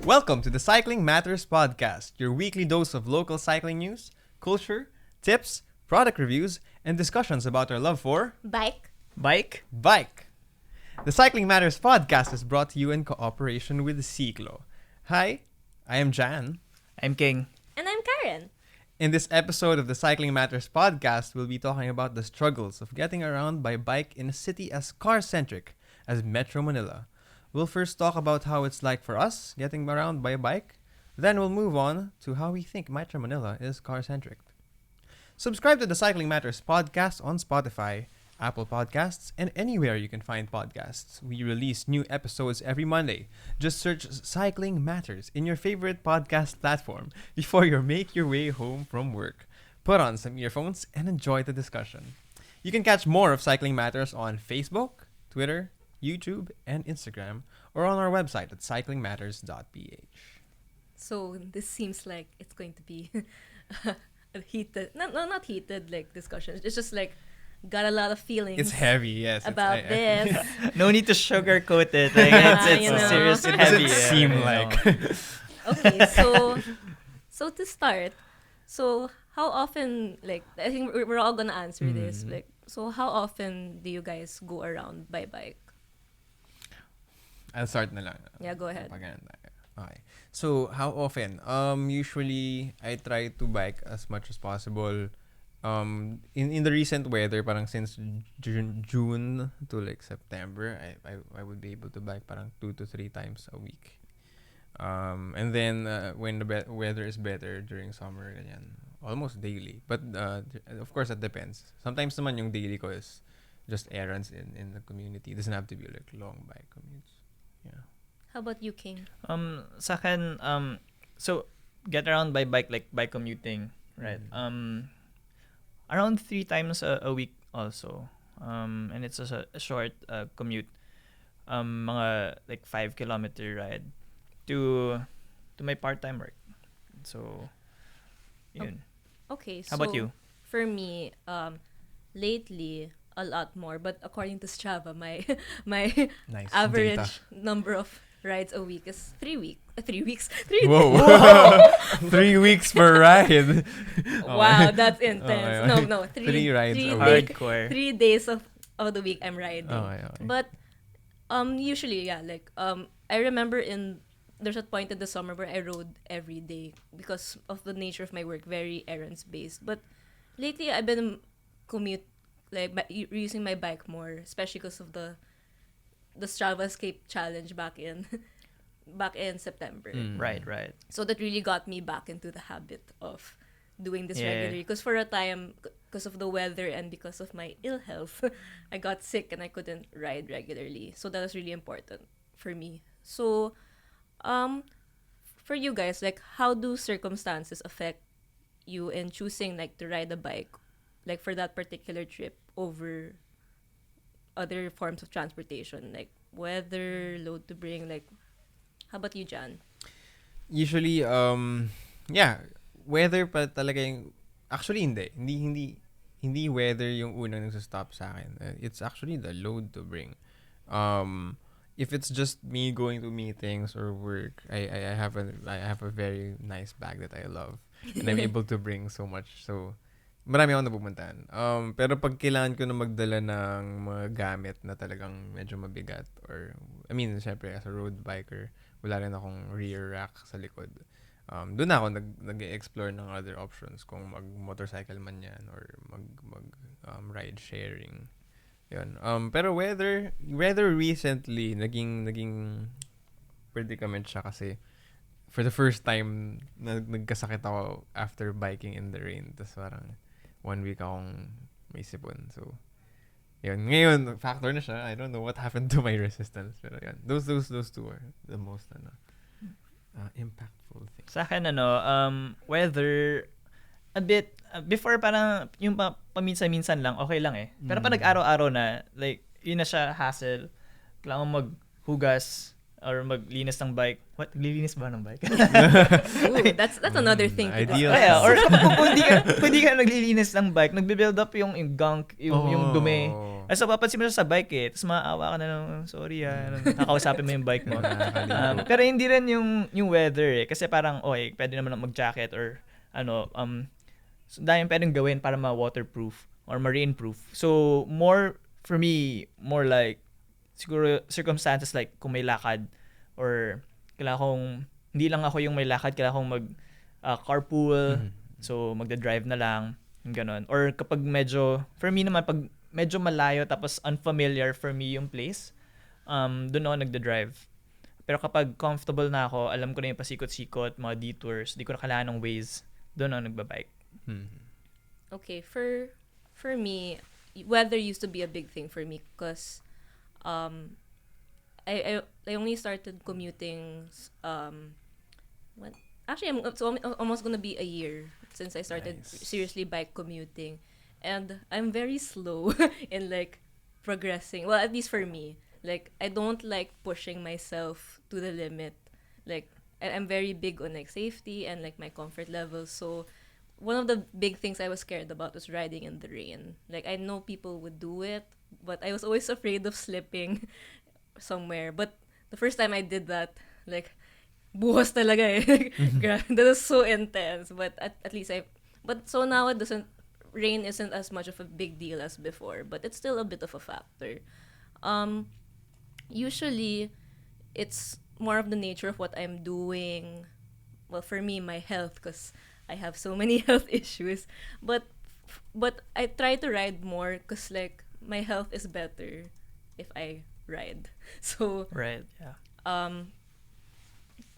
Welcome to the Cycling Matters Podcast, your weekly dose of local cycling news, culture, tips, product reviews, and discussions about our love for Bike. bike. The Cycling Matters Podcast is brought to you in cooperation with Ciclo. Hi, I am Jan. I'm King. And I'm Karen. In this episode of the Cycling Matters Podcast, we'll be talking about the struggles of getting around by bike in a city as car-centric as Metro Manila. We'll first talk about how it's like for us getting around by a bike. Then we'll move on to how we think Metro Manila is car-centric. Subscribe to the Cycling Matters Podcast on Spotify, Apple Podcasts, and anywhere you can find podcasts. We release new episodes every Monday. Just search Cycling Matters in your favorite podcast platform before you make your way home from work. Put on some earphones and enjoy the discussion. You can catch more of Cycling Matters on Facebook, Twitter, YouTube, and Instagram, or on our website at cyclingmatters.ph. So this seems like it's going to be a heated, not heated like discussion. It's just like got a lot of feelings. It's heavy, yes. About this. No need to sugarcoat it. Like, it's you know. serious and It doesn't heavy. seem you know. like. Okay, so to start, so how often, like, I think we're all gonna answer this. Like, so how often do you guys go around by bike? I'll start na lang. Yeah, go ahead. Pagano tayo. Okay. So, how often? Usually, I try to bike as much as possible. In the recent weather, parang since June to like September, I would be able to bike parang 2 to 3 times a week. And then when the weather is better during summer, ganyan, almost daily. But of course, that depends. Sometimes naman yung daily ko is just errands in the community. It doesn't have to be like long bike commutes. Yeah. How about you, King? Sa akin, so get around by bike, like by commuting, right? Around 3 times a week also. And it's a short commute. Mga like 5-kilometer ride to my part-time work. So, yun. Okay, How about you? For me, lately a lot more, but according to Strava, my Nice. average Data. number of rides a week is 3 weeks. Whoa. 3 weeks per ride. Wow, that's intense. Okay. No, 3 rides a week. Hardcore. 3 days of the week I'm riding. Okay. But usually, yeah, like I remember there's a point in the summer where I rode every day because of the nature of my work, very errands based. But lately I've been commute like using my bike more, especially because of the Strava Escape challenge back in September. Right. So that really got me back into the habit of doing this Yeah. regularly. Because for a time, because of the weather and because of my ill health, I got sick and I couldn't ride regularly. So that was really important for me. So, for you guys, like, how do circumstances affect you in choosing like to ride a bike, like for that particular trip over other forms of transportation, like weather, load to bring, like, how about you, Jan? Usually, yeah, weather pa talaga yung, actually hindi weather yung unang nagsastop sa akin. It's actually the load to bring. If it's just me going to meetings or work, I have a very nice bag that I love and I'm able to bring so much. So, marami akong napupuntahan. Pero pag kailangan ko na magdala ng mga gamit na talagang medyo mabigat or, I mean, syempre, as a road biker, wala rin akong rear rack sa likod. Doon ako nag-explore ng other options kung mag-motorcycle man yan or ride sharing. Yun. Pero weather recently, naging predicament siya kasi for the first time, nagkasakit ako after biking in the rain. Tapos parang 1 week akong may sipon. So, yun. Ngayon, factor na siya. I don't know what happened to my resistance. Pero yun. Those two are the most impactful things. Sa akin, weather, a bit, before parang yung paminsan-minsan lang, okay lang eh. Pero pag nag-araw-araw na, like, yun na siya hassle. Kailangan maghugas, or maglinis ng bike. What? Maglilinis ba ng bike? Ooh, that's another thing to ideal. discuss. Or kung hindi ka naglilinis ng bike, nagbe-build up yung gunk, yung dumi. So, papansin mo siya sa bike Tapos maawa ka na lang, sorry kakausapin mo yung bike mo. Pero hindi rin yung weather Kasi parang, okay, pwede naman mag-jacket or so dahil pwedeng gawin para ma-waterproof or marine-proof. So, for me, more like, siguro circumstances like kung may lakad or kailangan kong, hindi lang ako yung may lakad, kailangan kong carpool, so magda-drive na lang, yung ganon. Or kapag for me naman, pag medyo malayo tapos unfamiliar for me yung place, doon ako nagda-drive. Pero kapag comfortable na ako, alam ko na yung pasikot-sikot, mga detours, di ko na kailangan ng Waze, doon ako nagbabike. Okay, for me, weather used to be a big thing for me because I only started commuting when actually it's almost gonna be a year since I started seriously bike commuting, and I'm very slow in like progressing. Well, at least for me, like I don't like pushing myself to the limit. Like I'm very big on like safety and like my comfort level. So one of the big things I was scared about was riding in the rain. Like I know people would do it, but I was always afraid of slipping somewhere. But the first time I did that, like buhos talaga Grabe, that was so intense. But at least but so now rain isn't as much of a big deal as before, but it's still a bit of a factor. Usually it's more of the nature of what I'm doing. Well, for me, my health, because I have so many health issues, but I try to ride more because like my health is better if I ride. So Right, yeah.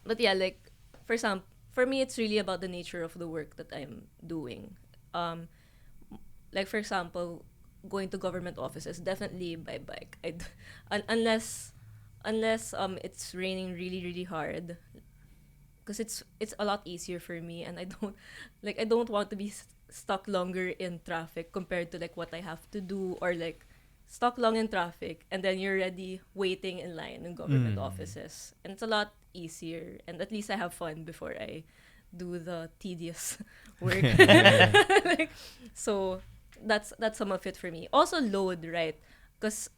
but yeah, like for me it's really about the nature of the work that I'm doing. Like for example, going to government offices, definitely by bike. Unless it's raining really really hard, because it's a lot easier for me, and I don't want to be stuck longer in traffic compared to like what I have to do, or like stuck long in traffic and then you're already waiting in line in government offices, and it's a lot easier, and at least I have fun before I do the tedious work. Like, so that's some of it for me. Also load, right? Because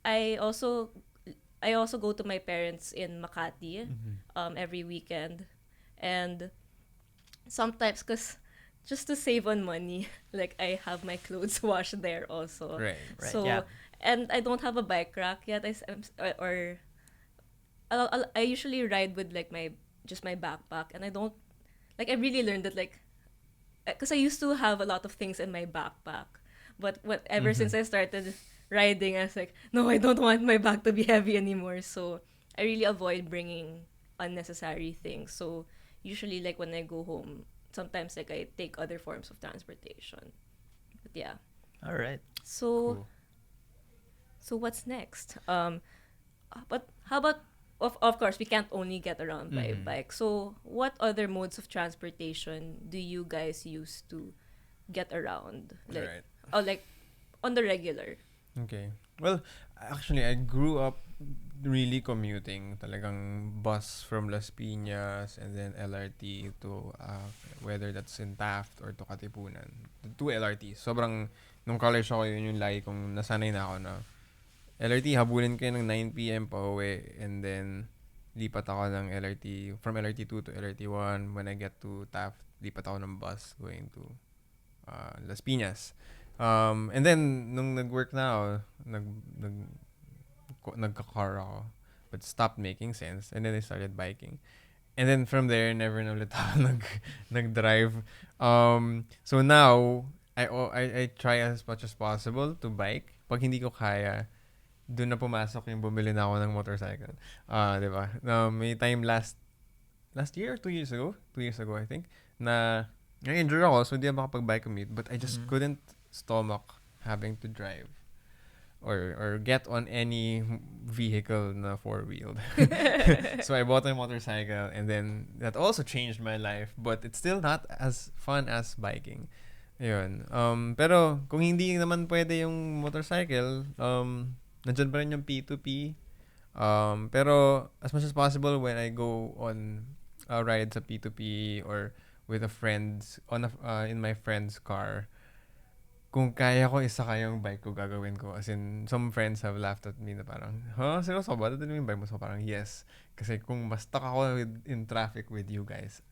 I also go to my parents in Makati every weekend, and sometimes because just to save on money, like I have my clothes washed there also. Right. So yeah. and I don't have a bike rack yet. I usually ride with like my backpack, and I don't like. I really learned that like because I used to have a lot of things in my backpack, but ever since I started riding, I was like, no, I don't want my bag to be heavy anymore. So I really avoid bringing unnecessary things. So usually, like when I go home, sometimes like I take other forms of transportation. But yeah. All right. So Cool. so what's next? But how about of course we can't only get around by bike. So what other modes of transportation do you guys use to get around? Like Right. like on the regular. Okay. Well, actually, I grew up really commuting. Talagang bus from Las Piñas and then LRT to whether that's in Taft or to Katipunan. Two LRTs. Sobrang, nung college ako, yun yung lagi kong nasanay na ako na LRT, habulin kayo ng 9 p.m. pa uwi, and then lipat ako ng LRT, from LRT 2 to LRT 1. When I get to Taft, lipat ako ng bus going to Las Piñas. And then, nung nag-work na ako, nagka-car ako, but stopped making sense. And then I started biking. And then from there, never na ulit ako nag-drive. So now, I try as much as possible to bike. Pag hindi ko kaya, doon na pumasok yung bumili na ako ng motorcycle. Diba? May time last year or 2 years ago? 2 years ago, I think, na na-injure ako, so hindi ako makapag-bike commute. But I just couldn't stomach having to drive or get on any vehicle na four-wheeled. So I bought a motorcycle, and then that also changed my life, but it's still not as fun as biking. Ayun. Pero kung hindi naman pwede yung motorcycle, nandyan pa rin yung P2P. Pero as much as possible when I go on a ride sa P2P or with a friends in my friend's car, kung kaya ko isa kayong bike ko gagawin ko. As in, some friends have laughed at me na parang, huh? Seryoso ba? Dadalhin mo yung bike mo? So parang, yes. Kasi kung mas stuck ako in traffic with you guys,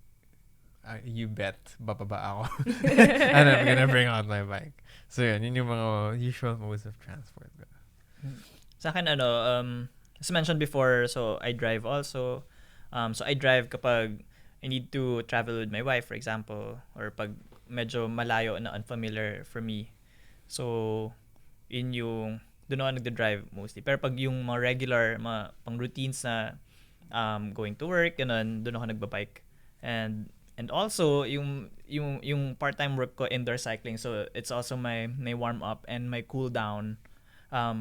you bet, bababa ako. And I'm gonna bring out my bike. So yun yung mga usual modes of transport. Sa akin, as mentioned before, so I drive also. So I drive kapag I need to travel with my wife, for example, or pag medyo malayo na unfamiliar for me. So, doon ako nagda-drive mostly. Pero pag yung mga regular, mga pang routines na going to work, ganun, doon ako nagbabike. And also, yung part-time work ko, indoor cycling. So, it's also my warm-up and my cool-down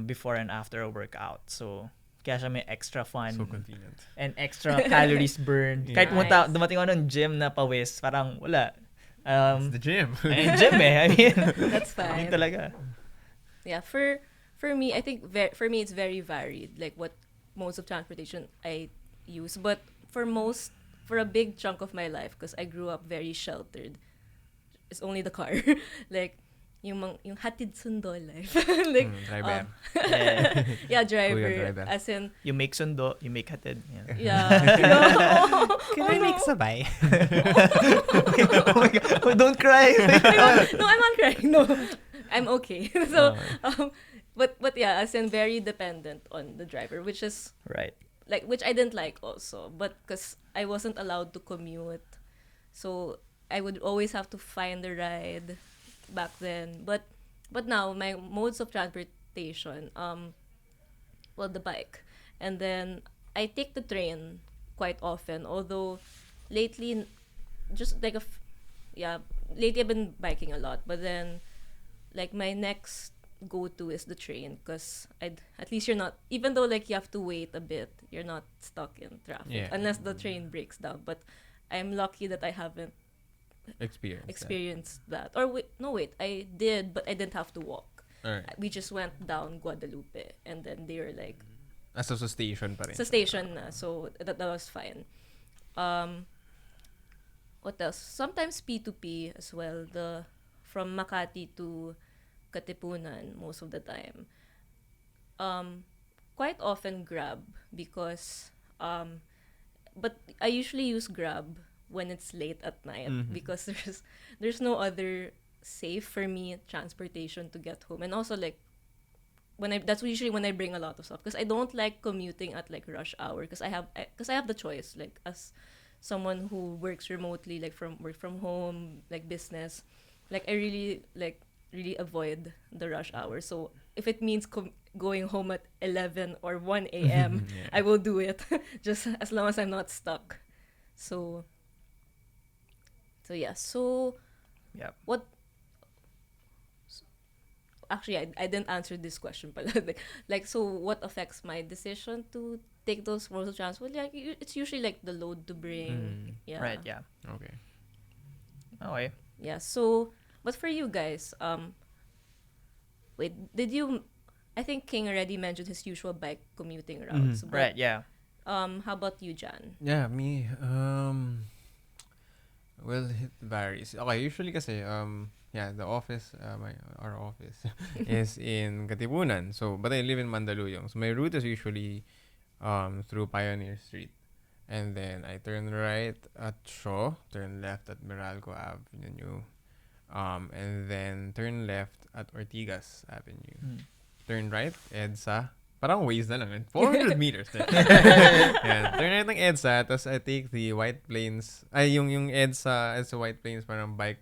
before and after a workout. So, kaya siya may extra fun. So convenient. And extra calories burned. Yeah. Kahit dumating ako ng gym na pawis, parang wala. It's the gym. Gym I mean, That's yun fine. talaga. Yeah, for me, I think for me it's very varied, like what modes of transportation I use. But for a big chunk of my life, because I grew up very sheltered, it's only the car. Like yung hatid sundo life. Like driver. Yeah. yeah, driver. Kuya driver. As in You make sundo, you make hatid. Yeah. yeah. No. Can I make sabay? Oh my God. Oh, don't cry. No, I'm not crying. No, I'm okay. So, but yeah, as in very dependent on the driver, which is Right. like which I didn't like also, but because I wasn't allowed to commute, so I would always have to find a ride back then. But now my modes of transportation, well, the bike, and then I take the train quite often. Although lately, just like lately I've been biking a lot, but then like my next go-to is the train because at least you're not, even though like you have to wait a bit, you're not stuck in traffic unless the train breaks down. But I'm lucky that I haven't experienced that. Or wait, I did, but I didn't have to walk. Alright. We just went down Guadalupe, and then they were like So sa station pa rin. sa station na, so that was fine. What else? Sometimes P2P as well. From Makati to Katipunan most of the time. Quite often Grab because but I usually use Grab when it's late at night because there's no other safe for me transportation to get home. And also like that's usually when I bring a lot of stuff because I don't like commuting at like rush hour because I have the choice, like as someone who works remotely, like work from home, like business, like I really avoid the rush hour. So if it means going home at 11 or 1 a.m. I will do it just as long as I'm not stuck. So yeah. So Yep. what? Actually, I didn't answer this question, but like, so what affects my decision to take those modes of transport? Like, it's usually like the load to bring. Yeah. Right, yeah. Okay. Okay. Yeah. So, but for you guys, wait, did you? I think King already mentioned his usual bike commuting routes. But, Right, yeah. How about you, Jan? Yeah, me. Well, it varies. Okay, usually kasi the office, our office is in Katipunan. So, but I live in Mandaluyong. So my route is usually through Pioneer Street. And then I turn right at Shaw, turn left at Meralco Avenue. And then turn left at Ortigas Avenue. Turn right, EDSA. Parang Waze na lang. 400 meters. Yeah, turn right ng EDSA, tapos I take the White Plains. Ay, yung EDSA as White Plains, parang bike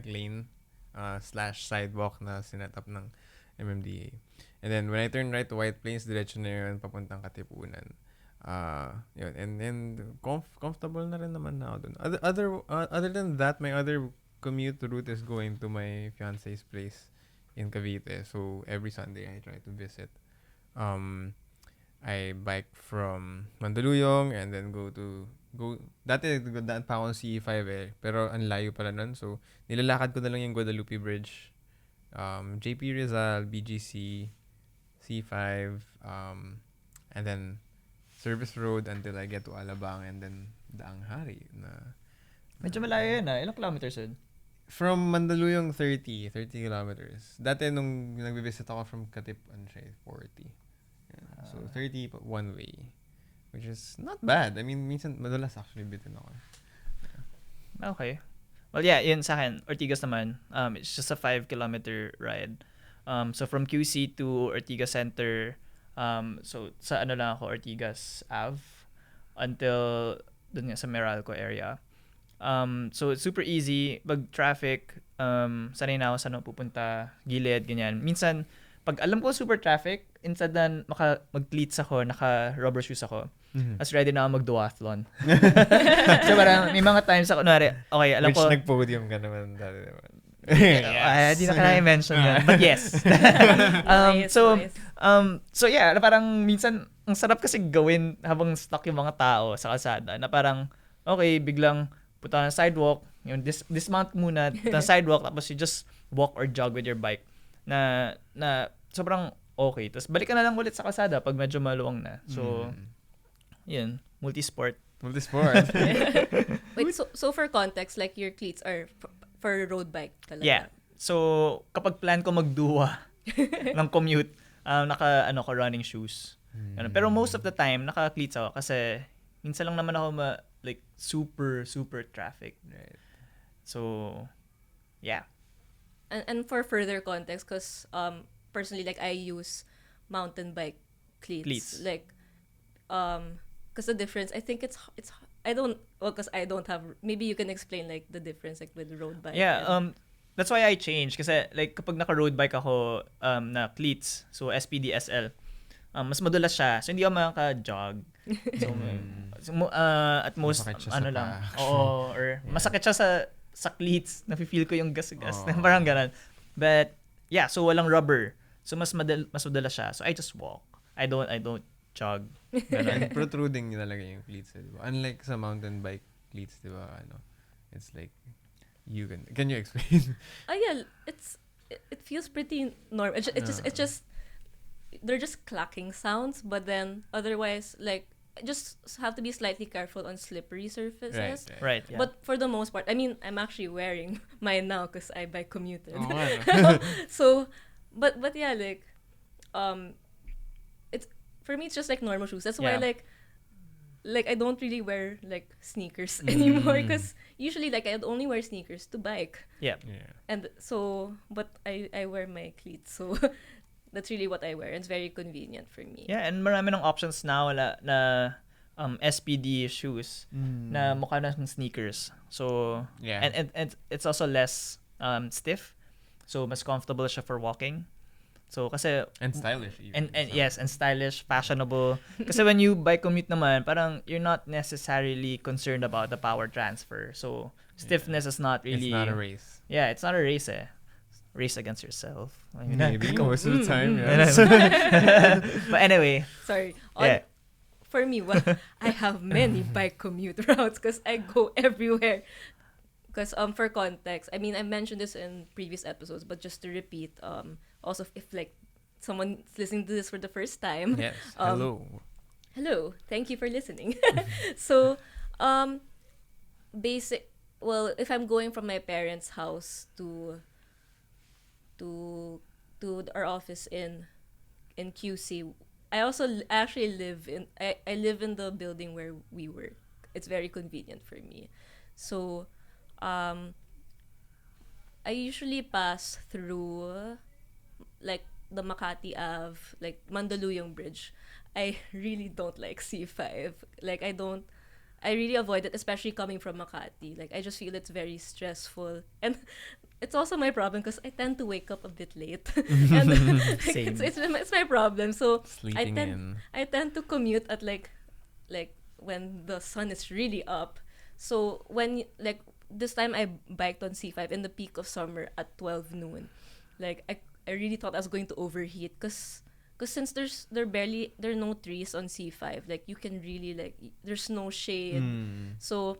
lane / sidewalk na sinetap ng MMDA. And then when I turn right to White Plains, diretso na yun, papuntang Katipunan. Yun. And comfortable na rin naman na ako dun. Other than that, my other commute route is going to my fiance's place in Cavite. So every Sunday I try to visit. I bike from Mandaluyong and then go dati daan pa ako ng CE5 pero ang layo pala nun, so nilalakad ko na lang yung Guadalupe Bridge, JP Rizal, BGC, C5, and then service road until I get to Alabang and then Daang Hari na. Medyo malayo yun Ilang kilometers yun? From Mandaluyong 30 kilometers. Dati nung nagbe-visit ako from Katipuan siya 40. Yeah. So 30 one way, which is not bad. I mean, minsan madalas actually bitin ako. Okay. Well, yeah, yun sa akin. Ortigas naman, it's just a 5-kilometer ride. So from QC to Ortigas Center, so sa ano lang ako, Ortigas Ave, until dun nga sa Meralco area. So it's super easy. Pag traffic, sanay na ako saan ako pupunta, gilid, ganyan. Minsan, pag alam ko super traffic, instead na mag-cleats ako, naka-rubber shoes ako, as ready na ako mag-duathlon. So parang may mga times ako, okay, alam Which ko. nag-podium ka naman dati naman. Di na kailangan i-mention yan. But yes. Nice. So yeah, parang minsan, ang sarap kasi gawin habang stuck yung mga tao sa kalsada, na parang, okay, biglang punta na sidewalk, yung dismount muna, punta na sidewalk, tapos you just walk or jog with your bike, na sobrang okay. Tapos balik ka na lang ulit sa kalsada pag medyo maluwang na. So, yun, multisport. Wait, so for context, like your cleats are for road bike talaga? Yeah. So, kapag plan ko magduwa ng commute, naka running shoes. Pero most of the time, naka-cleats ako kasi minsan lang naman ako like super traffic. Right. So, yeah. And for further context, because personally, like I use mountain bike cleats. Like, because the difference, I think it's because I don't have. Maybe you can explain like the difference like with road bike. Yeah. That's why I changed kasi like kapag naka-road bike ako na cleats, so SPD SL, mas madulas siya. So hindi ako makaka-jog. So at most lang. Oo, or masakit siya sa cleats. Nafi-feel ko yung gas-gas. Parang ganun. But yeah, so walang rubber. So mas madulas siya. So I just walk. I don't jog. And protruding talaga yung cleats, di ba? Unlike sa mountain bike cleats, di ba? It's like you can you explain? Yeah, it feels pretty normal. It's just they're just clacking sounds, but then otherwise like just have to be slightly careful on slippery surfaces. Right. Yeah. But for the most part, I mean, I'm actually wearing mine now because I bike commuted. So, but yeah, like, it's for me it's just like normal shoes. That's why like I don't really wear like sneakers anymore because usually like I'd only wear sneakers to bike. Yeah. And so, but I wear my cleats, so that's really what I wear. It's very convenient for me. Yeah, and marami ng options now na SPD shoes na mukha na ng sneakers. So yeah, and it's also less stiff. So mas comfortable siya for walking. So kasi and stylish even. And yes, and stylish, fashionable. Kasi when you bike commute naman, parang you're not necessarily concerned about the power transfer. So stiffness is not really. It's not a race. Yeah, it's not a race. Race against yourself. Maybe most of the time. But anyway. Sorry. Yeah. For me, well, I have many bike commute routes because I go everywhere. Because for context, I mean I mentioned this in previous episodes, but just to repeat, also if like someone's listening to this for the first time, yes, hello, thank you for listening. So, if I'm going from my parents' house to our office in QC, I actually live I live in the building where we work. It's very convenient for me. So, I usually pass through like the Makati Ave, like Mandaluyong Bridge. I really don't like C5. Like I really avoid it, especially coming from Makati. Like I just feel it's very stressful, and it's also my problem because I tend to wake up a bit late. And Same. It's my problem. So sleeping I tend to commute at like when the sun is really up. So when like this time I biked on C5 in the peak of summer at 12 noon. Like I really thought I was going to overheat because since there are no trees on C5, like you can really like there's no shade. So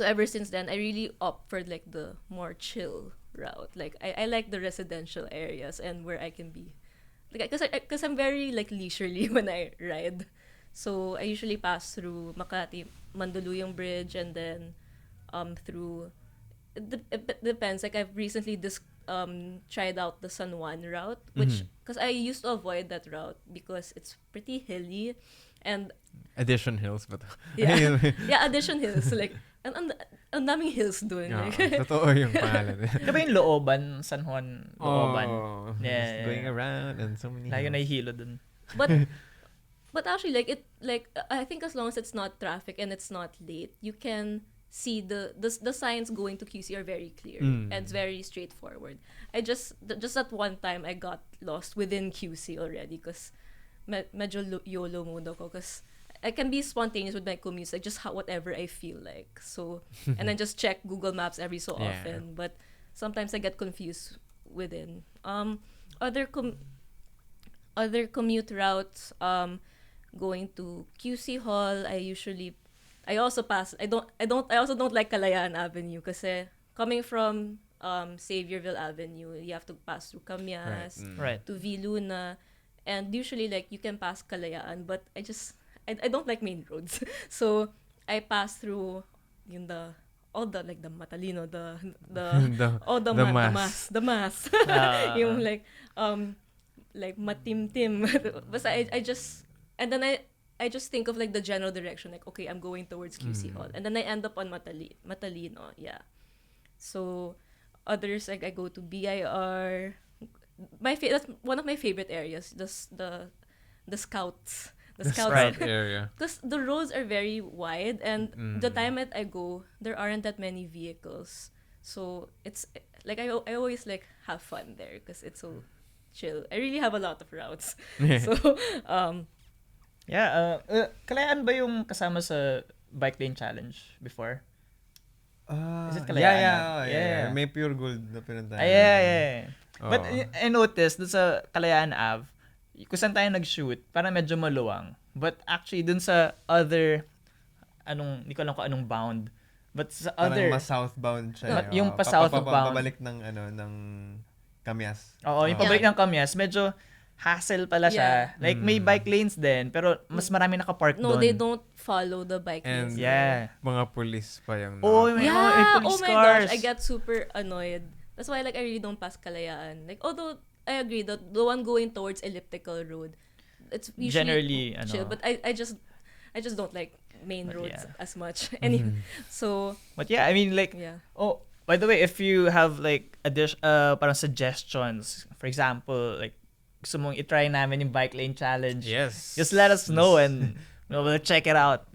ever since then I really opt for like the more chill route. Like I like the residential areas and where I can be like because I'm very like leisurely when I ride. So I usually pass through Makati Mandaluyong Bridge, and then through it depends. Like I've recently tried out the San Juan route, which because I used to avoid that route because it's pretty hilly, and Addition Hills, but yeah, yeah, Addition Hills, like ang daming hills doon. Oo, Like, totoo yung pangalan. Di ba yung Looban, San Juan, Looban? Oh, Yeah, just going around and so many Lagi hills. nahihilo dun. but but actually, I think as long as it's not traffic and it's not late, you can see the signs going to QC are very clear and it's very straightforward. I just at one time I got lost within QC already because medyo YOLO mode ako because I can be spontaneous with my commutes, like just whatever I feel like. So, and I just check Google Maps every so Yeah. often. But sometimes I get confused within. Other other commute routes. Going to QC Hall. I also pass. I also don't like Kalayaan Avenue kasi coming from Xavierville Avenue, you have to pass through Camias Right. to V Luna, and usually like you can pass Kalayaan, but I don't like main roads. So I pass through all the like the Matalino, the mass. Yung like matimtim. Basta I just and then I just think of like the general direction, like okay, I'm going towards QC Hall, and then I end up on Matalino, yeah. So others, like I go to BIR. That's one of my favorite areas. The scouts. The scouts Right. area. because the roads are very wide, and the time that I go, there aren't that many vehicles. So it's like I always like have fun there because it's so chill. I really have a lot of routes. So Yeah, Kalayaan ba yung kasama sa bike lane challenge before? Is it Kalayaan? Yeah. May pure gold na pinuntahan. Yeah. Oo. But I noticed dun sa Kalayaan Ave, kung saan tayo nag-shoot, parang medyo maluwang. But actually, dun sa other, hindi ko alam kung anong bound. But sa Parang other, mas southbound siya. yung pa-southbound. Pabalik ng Camias. oo, yung pabalik ng Camias, medyo hassle pala siya. Like, may bike lanes din, pero mas marami nakapark no, doon. they don't follow the bike And lanes. Yeah. mga police pa yung Oh, may Yeah. police Oh my cars. gosh, I get super annoyed. That's why like I really don't pass Kalayaan. Like although I agree that the one going towards Elliptical Road, it's usually Generally, chill. But I just don't like main But roads yeah. as much. Anyway, so But yeah, I mean, like, yeah. oh, by the way, if you have like parang suggestions, for example, like gusto mong i-try namin yung bike lane challenge, Yes. just let us know and we'll check it out.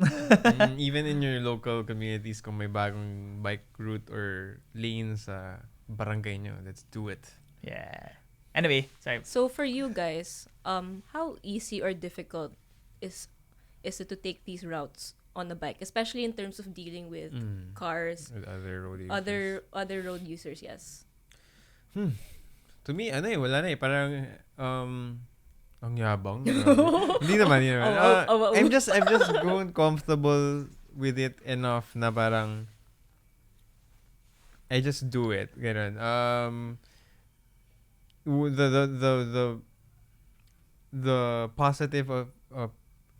Even in your local communities, kung may bagong bike route or lane sa barangay nyo, let's do it. Yeah. Anyway, sorry. So for you guys, how easy or difficult is it to take these routes on a bike, especially in terms of dealing with cars, With other road users. other road users? Yes. To me, wala na eh. Parang, ang yabang. Hindi naman yun. I'm just grown comfortable with it enough na parang, I just do it. Ganun. The positive of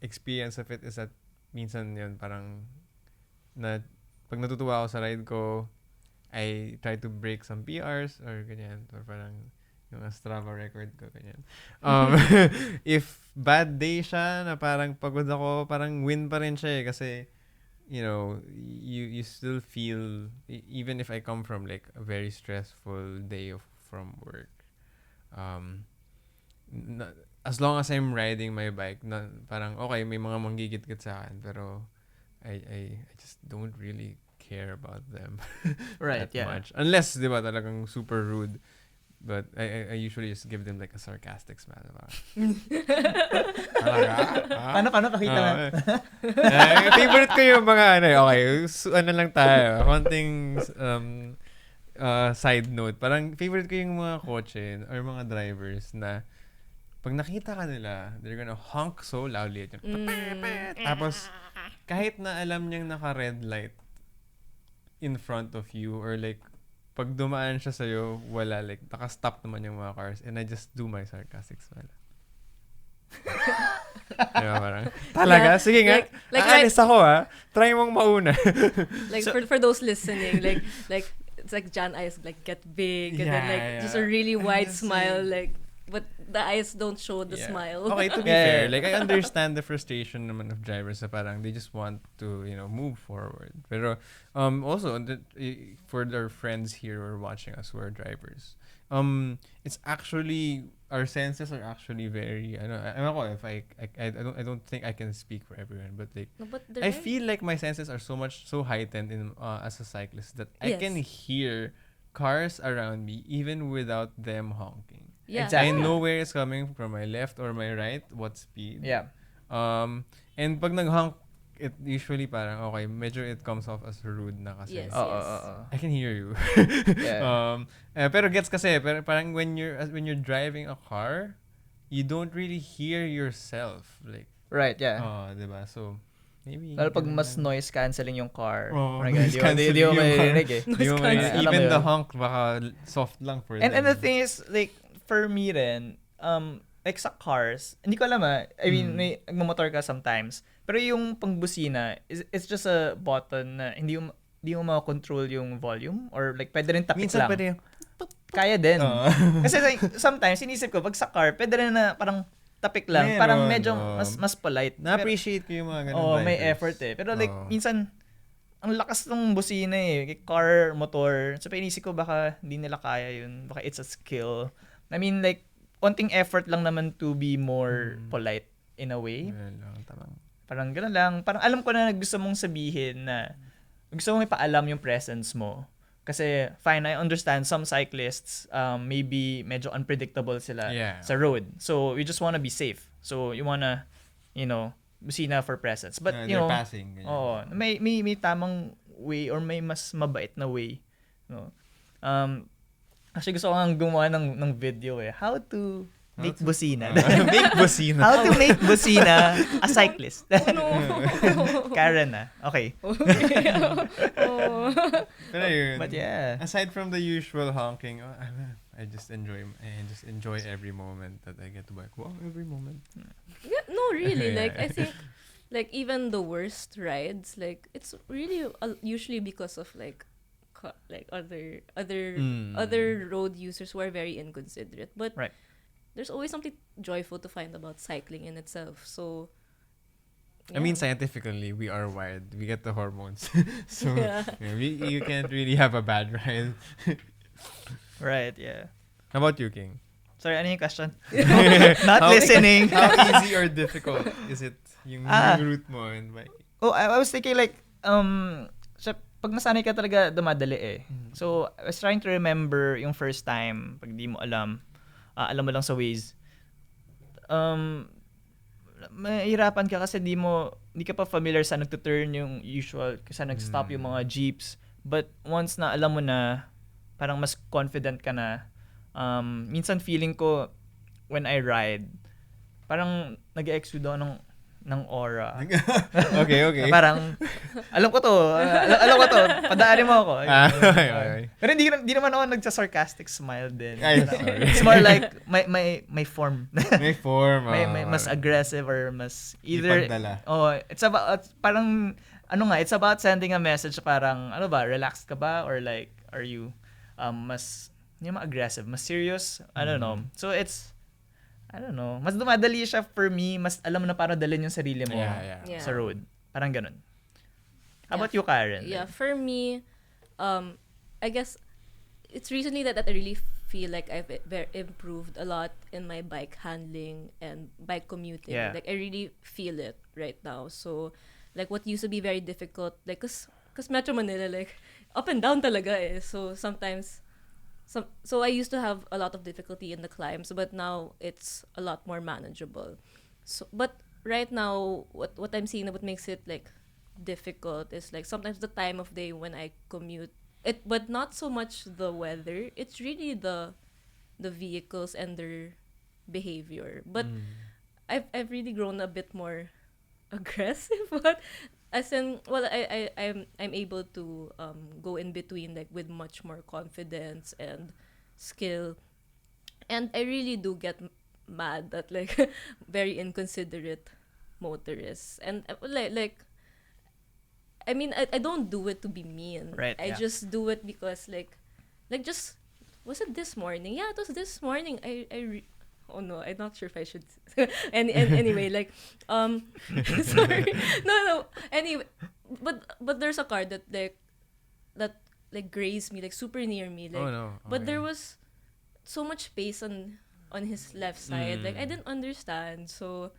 experience of it is that minsan yun parang pag natutuwa ako sa ride ko, I try to break some PRs or ganyan, or parang yung Strava record ko ganyan. If bad day siya na parang pagod ako, parang win pa rin siya eh, kasi you know, you still feel, even if I come from like a very stressful day from work, as long as I'm riding my bike, parang okay, may mga manggigit-git sa akin, pero I just don't really care about them Right, that yeah. much. Unless, di ba, talagang super rude. But I usually just give them like a sarcastic smile. Paano pakita na? Favorite ko yung mga okay, ano lang tayo, konting side note. Parang favorite ko yung mga kotse or mga drivers na pag nakita ka nila, they're gonna honk so loudly at you. Tapos, kahit na alam niyang naka-red light in front of you, or like, pag dumaan siya sa'yo, wala, like, naka-stop naman yung mga cars, and I just do my sarcastic smile. Diba, parang, talaga? Yeah, Sige nga. like Aalis ako Try mong mauna. like So- for those listening, like it's like Jan eyes like get big and then like just a really wide smile, like but the eyes don't show the Yeah. smile. Okay, to be Yeah, fair, yeah. like I understand the frustration naman of drivers na parang they just want to, move forward. Pero also for their friends here who are watching us who are drivers, it's actually our senses are actually very I don't know if I don't think I can speak for everyone, but like No, but I feel like my senses are so heightened in as a cyclist that I can hear cars around me even without them honking. yeah, Exactly. I yeah. know where it's coming from my left or my right, what speed. Yeah. And pag nag-honk, it usually parang, okay, medyo it comes off as rude na kasi. Yes. I can hear you. Yeah. Pero gets kasi, pero parang when you're driving a car, you don't really hear yourself. Like, Right, yeah. diba? So, maybe. Lalo pag ganun mas lang. noise cancelling yung car. Oh, Parang noise ganun. Di cancelling mo yung car. maririnig eh. Di mo Noise may- cancelling. even Alam mo the yun. honk, baka soft lang for them. And the thing is, like, for me rin, like sa cars, hindi ko alam I mean, may nagmamotor ka sometimes. Pero yung pangbusina, it's just a button na hindi mo ma-control yung volume or like pwede rin tapik Minsan lang. pwede yung, Kaya din. Kasi like, sometimes, sinisip ko, pag sa car, pwede rin na parang tapik lang. Meron, Parang medyo oo. mas polite. na-appreciate ko yung mga ganun Oo, may drivers. effort eh. Pero like, Oo. minsan, ang lakas ng busina eh. Car, motor. So, inisip ko baka hindi nila kaya yun. Baka it's a skill. I mean, like, konting effort lang naman to be more polite in a way. Ganun lang, tamang. Parang gano'n lang. Parang alam ko na gusto mong sabihin na gusto mong ipaalam yung presence mo. Kasi, fine, I understand some cyclists, maybe medyo unpredictable sila sa road. So, you just wanna be safe. So, you wanna, busina for presence. But, They're passing. Ganyan. Oo, may tamang way or may mas mabait na way. No? Actually, gusto ko nga gumawa ng video eh. How to make busina. Make busina. How to make busina a cyclist. No. Karen Okay. Oh. Pero yun, But yeah. aside from the usual honking, I just enjoy every moment that I get to bike. Wow, every moment. Yeah, no, really. Like, Yeah. I think, like, even the worst rides, like, it's really usually because of, like, other road users who are very inconsiderate. But Right. there's always something joyful to find about cycling in itself. So, I mean, scientifically, we are wired. We get the hormones. So, Yeah. you can't really have a bad ride. Right, yeah. How about you, King? Sorry, ano yung question? Not How- listening. How easy or difficult is it yung route mo and biking? Oh, I was thinking like, pag nasanay ka talaga, dumadali eh. So, I was trying to remember yung first time, pag di mo alam mo lang sa Waze. Mahirapan ka kasi di ka pa familiar sa nagtuturn yung usual, kasi nag-stop yung mga jeeps. But once na alam mo na, parang mas confident ka na. Minsan feeling ko, when I ride, parang nag-exude ako ng aura. Okay. Parang, alam ko to, padaanin mo ako. Okay. Pero hindi naman ako nagsa-sarcastic smile din. Ay, sorry. It's more like, may form. May form. may mas aggressive or mas either, Ipagdala. it's about, parang, it's about sending a message parang, relaxed ka ba? Or like, are you, hindi naman aggressive, mas serious? I don't know. So it's, I don't know. Mas dumadali siya for me. Mas alam mo na parang dalhin yung sarili mo Yeah. sa road. Parang ganun. How Yeah. about you, Karen? Yeah, for me, I guess it's recently that I really feel like I've improved a lot in my bike handling and bike commuting. Yeah. Like, I really feel it right now. So, like, what used to be very difficult, like, cause Metro Manila, like, up and down talaga eh. So, sometimes, so I used to have a lot of difficulty in the climbs, but now it's a lot more manageable. So, but right now, what I'm seeing, what makes it like difficult is like sometimes the time of day when I commute. But not so much the weather. It's really the vehicles and their behavior. But I've really grown a bit more aggressive. But as in, well, I'm able to go in between like with much more confidence and skill, and I really do get mad at like very inconsiderate motorists. And I mean, I don't do it to be mean. Right, I yeah. just do it because just was it this morning? Yeah, it was this morning. Oh no, I'm not sure if I should. And anyway, sorry, no. Anyway, but there's a car that grazed me super near me, Oh no. but there Okay. was so much space on his left side. I didn't understand, so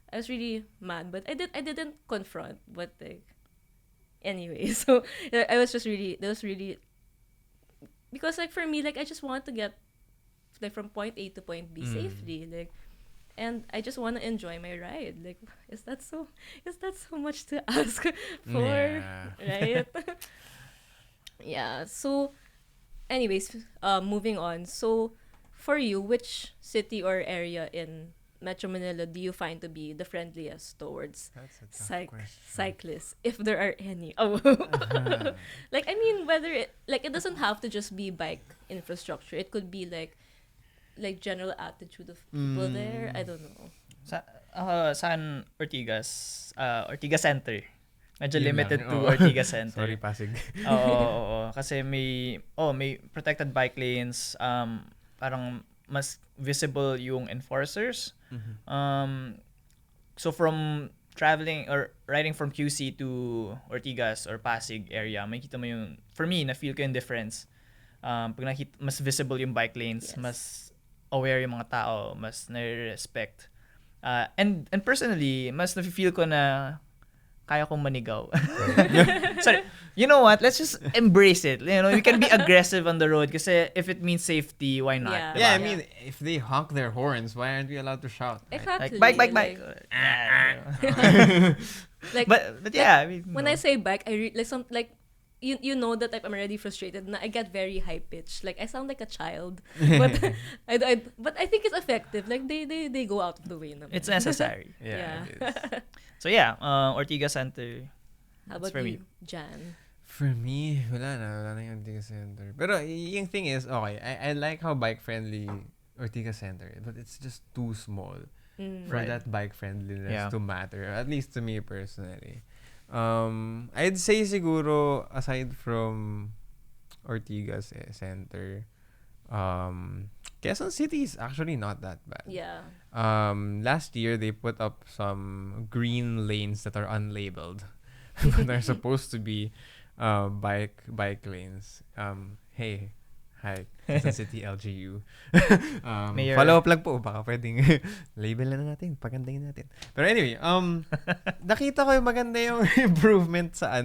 I was really mad. But I didn't confront. But anyway, so I was just really that was really because for me I just want to get from point A to point B safely and I just want to enjoy my ride. Is that so much to ask for, Yeah. right? Yeah. So anyways, moving on. So for you, which city or area in Metro Manila do you find to be the friendliest towards That's a tough question. cyclists, if there are any? Oh, I mean, whether it doesn't have to just be bike infrastructure. It could be general attitude of people there. I don't know. Saan Ortigas? Ortigas Center. Medyo Yun limited lang, to oo. Ortigas Center. Sorry, Pasig. Oo. Kasi may protected bike lanes. Parang mas visible yung enforcers. So from traveling or riding from QC to Ortigas or Pasig area, makita mo yung, for me, na-feel ko yung difference. Pag mas visible yung bike lanes, Yes. mas aware yung mga tao, mas nare-respect. And personally, mas na-feel ko na kaya kong manigaw. Sorry. You know what? Let's just embrace it. You know, you can be aggressive on the road kasi if it means safety, why not? Yeah. Diba? Yeah, I mean, if they honk their horns, why aren't we allowed to shout? Right? Exactly. Like bike. But yeah, I mean, When I say bike, I you know that I'm already frustrated and I get very high pitched. I sound like a child. But I think it's effective. They go out of the way naman. it's necessary. Yeah, it is. So yeah, Ortigas Center. How That's about for you, me. Jan? For me, wala na yung Ortigas Center. Pero yung thing is, okay, I like how bike-friendly Ortigas Center is, but it's just too small for Right. that bike-friendliness Yeah. to matter, at least to me personally. I'd say siguro, aside from Ortigas Center, Quezon City is actually not that bad. Yeah. Last year, they put up some green lanes that are unlabeled, but are supposed to be bike lanes. Hey, hi, Quezon City LGU. Mayor. Follow up lang po, baka pwedeng label na natin, pagandahin natin. Pero anyway, nakita ko yung maganda yung improvement sa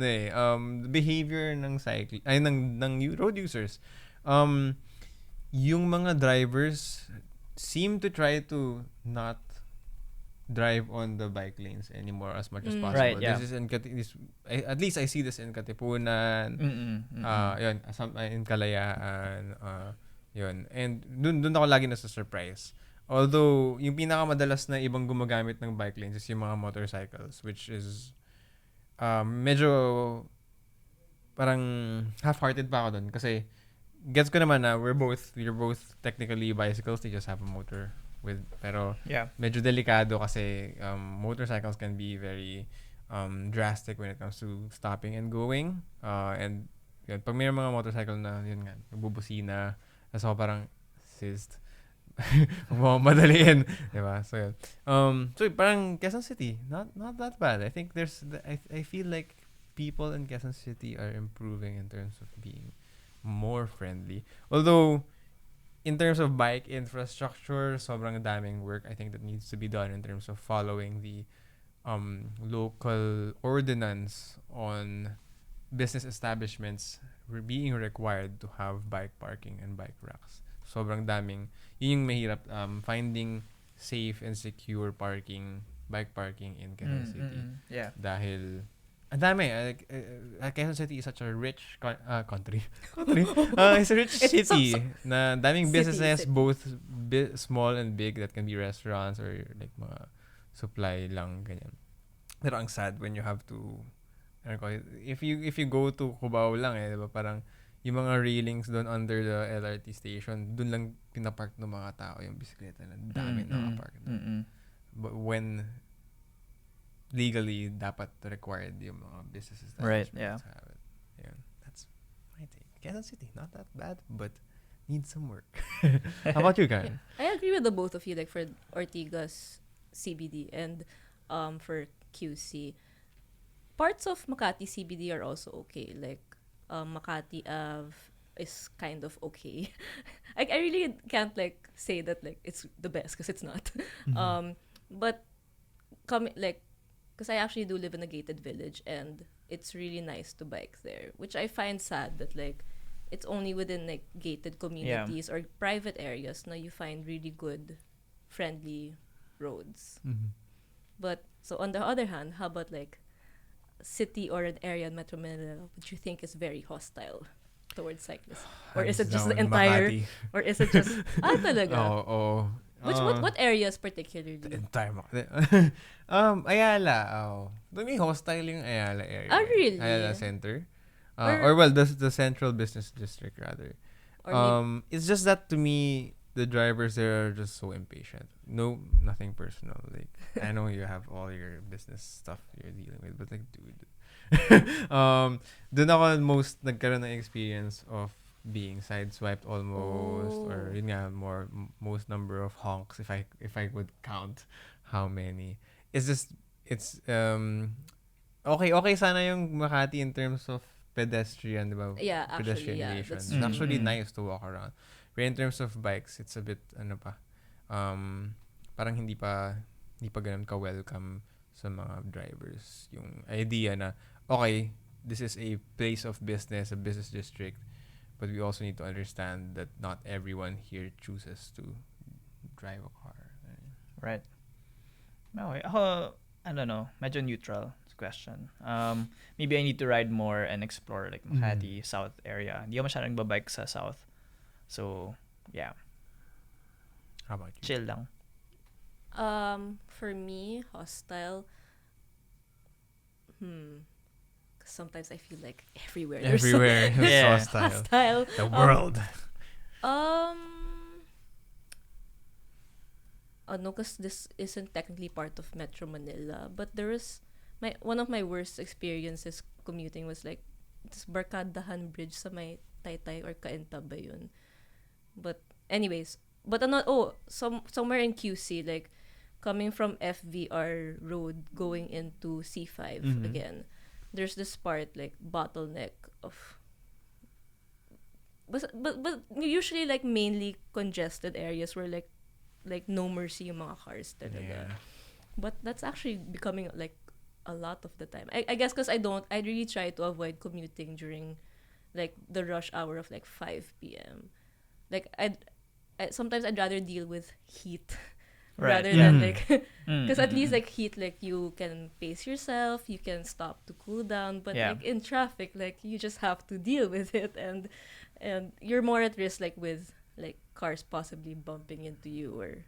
behavior ng road users. Yung mga drivers seem to try to not drive on the bike lanes anymore as much as possible. Right, yeah. This is at least I see this in Katipunan, yun, in Kalayaan, yun. And dun ako lagi nasa-surprise. Although, yung pinakamadalas na ibang gumagamit ng bike lanes is yung mga motorcycles, which is medyo parang half-hearted pa ako dun. Kasi, gets ko naman na we're both technically bicycles, they just have a motor pero Yeah. medyo delikado kasi motorcycles can be very drastic when it comes to stopping and going. And yun, pag may mga motorcycle na yun nga, nagbubusina, tapos ako parang assist. Madaliin, diba? So yun. So parang Quezon City, not that bad. I think I feel like people in Quezon City are improving in terms of being more friendly. Although in terms of bike infrastructure, sobrang daming work I think that needs to be done in terms of following the local ordinance on business establishments being required to have bike parking and bike racks. Sobrang daming. Yun yung mahirap, finding safe and secure bike parking in Quezon City. Yeah. Dahil ang dami. Quezon City is such a rich country. It's a rich city na daming businesses, both small and big, that can be restaurants or like mga supply lang, ganyan. Pero ang sad when you have to, if you go to Cubao lang diba, parang yung mga railings doon under the LRT station, doon lang pinapark ng mga tao yung bisikleta na dami nakapark. But when legally dapat required yung mga business Right, establishments have it. Yeah, that's my take. Quezon City, not that bad, but needs some work. How about you, Karen? I agree with the both of you, like for Ortigas CBD and for QC. Parts of Makati CBD are also okay. Like Makati Ave is kind of okay. I really can't like say that like it's the best because it's not. But coming like because I actually do live in a gated village and it's really nice to bike there, which I find sad that like it's only within like gated communities or private areas now you find really good friendly roads. But so on the other hand, how about like city or an area in Metro Manila which you think is very hostile towards cyclists? Or is it just the Hands down, entire Makati. or is it just talaga? Oh. Which what areas particularly? The entire Makati. Ayala. Oh. Doon may hostile yung Ayala area. Ah, really? Ayala Center. Or- Or well, the central business district rather. Or maybe It's just that to me, the drivers there are just so impatient. No, nothing personal. Like I know you have all your business stuff you're dealing with, but like, dude, doon ako nagkaroon ng experience of being sideswiped almost, or yun nga, most number of honks if I would count how many. Okay sana yung Makati in terms of pedestrian, di ba? Yeah, Pedestrian actually, yeah, relation. that's It's true. actually Mm. nice to walk around. But in terms of bikes, it's a bit, parang hindi pa ganun ka-welcome sa mga drivers. Yung idea na, okay, this is a place of business, a business district, but we also need to understand that not everyone here chooses to drive a car. Right. Okay. I don't know. Medyo neutral question. Maybe I need to ride more and explore like Makati, South area. Hindi ako masyadong babike sa South. So, yeah. How about you? Chill lang. For me, hostile. 'Cause sometimes I feel like everywhere. there's so- Everywhere. Yeah. Hostile. hostile. The world. No, because this isn't technically part of Metro Manila, but there is one of my worst experiences commuting was like this Barkadahan Bridge sa may Taytay or Cainta ba yun. But anyways, somewhere in QC, like coming from FVR Road going into C5 again, there's this part like bottleneck of. But usually like mainly congested areas where like no mercy yung mga cars talaga. Yeah. But that's actually becoming like a lot of the time. I guess because I really try to avoid commuting during like the rush hour of like 5 p.m. Like sometimes I'd rather deal with heat Right. rather Yeah. than like Mm, because at mm, least mm. like heat like you can pace yourself, you can stop to cool down, but Yeah. like in traffic like you just have to deal with it and you're more at risk like with like cars possibly bumping into you or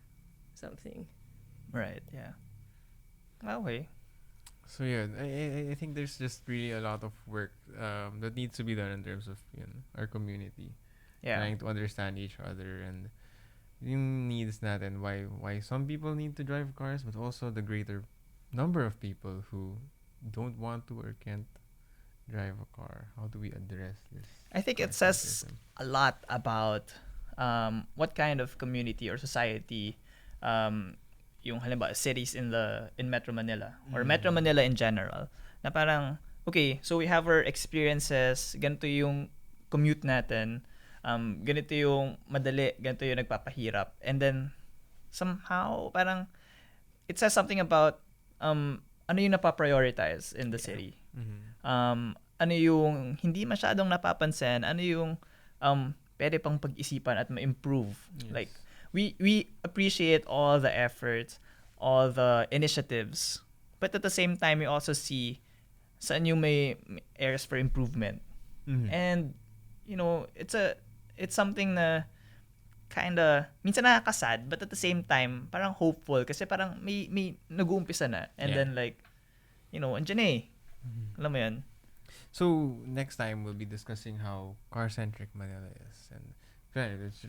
something. Right. Yeah. Okay. So yeah, I think there's just really a lot of work that needs to be done in terms of our community, Yeah. trying to understand each other and yung needs natin, why some people need to drive cars, but also the greater number of people who don't want to or can't drive a car. How do we address this? I think it says a lot about what kind of community or society yung halimbawa cities in Metro Manila or Metro Manila in general na parang okay, so we have our experiences, ganito yung commute natin, ganito yung madali, ganito yung nagpapahirap, and then somehow parang it says something about ano yung napaprioritize in the city. Ano yung hindi masyadong napapansin, ano yung pwede pang pag-isipan at ma-improve. Yes. Like we appreciate all the efforts, all the initiatives, but at the same time we also see saan yung may areas for improvement. And it's something na kinda minsan nakakasad, but at the same time parang hopeful kasi parang may nag-uumpisa na and then like andyan eh. Alam mo yun? So next time we'll be discussing how car-centric Manila is, and perhaps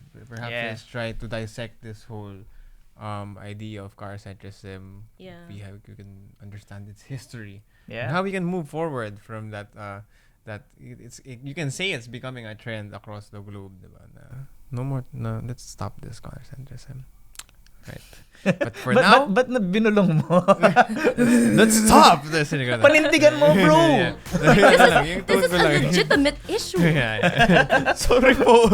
let's try to dissect this whole idea of car-centrism. Yeah. We can understand its history. And Yeah. how we can move forward from that. You can say it's becoming a trend across the globe, diba? No more. No, let's stop this car-centrism. Right. But for now, But na binulong mo. let's stop this. Panindigan mo, bro. This is a legitimate issue. Yeah. Sorry po.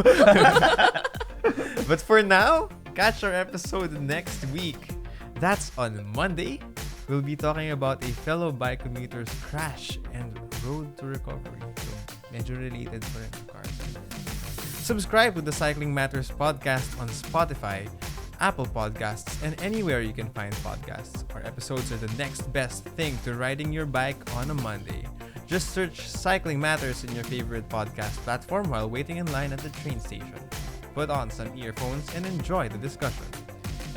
But for now, catch our episode next week. That's on Monday. We'll be talking about a fellow bike commuter's crash and road to recovery. So, medyo related pa rin to cars. Subscribe to the Cycling Matters podcast on Spotify, Apple Podcasts, and anywhere you can find podcasts. Our episodes are the next best thing to riding your bike on a Monday. Just search Cycling Matters in your favorite podcast platform while waiting in line at the train station. Put on some earphones and enjoy the discussion.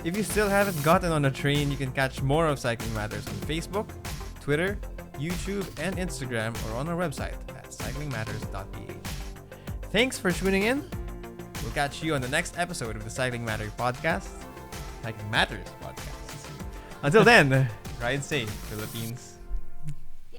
If you still haven't gotten on a train, you can catch more of Cycling Matters on Facebook, Twitter, YouTube, and Instagram, or on our website at cyclingmatters.ph. Thanks for tuning in. We'll catch you on the next episode of the Cycling Matters podcast. Cycling Matters podcast. Until then, ride safe, Philippines.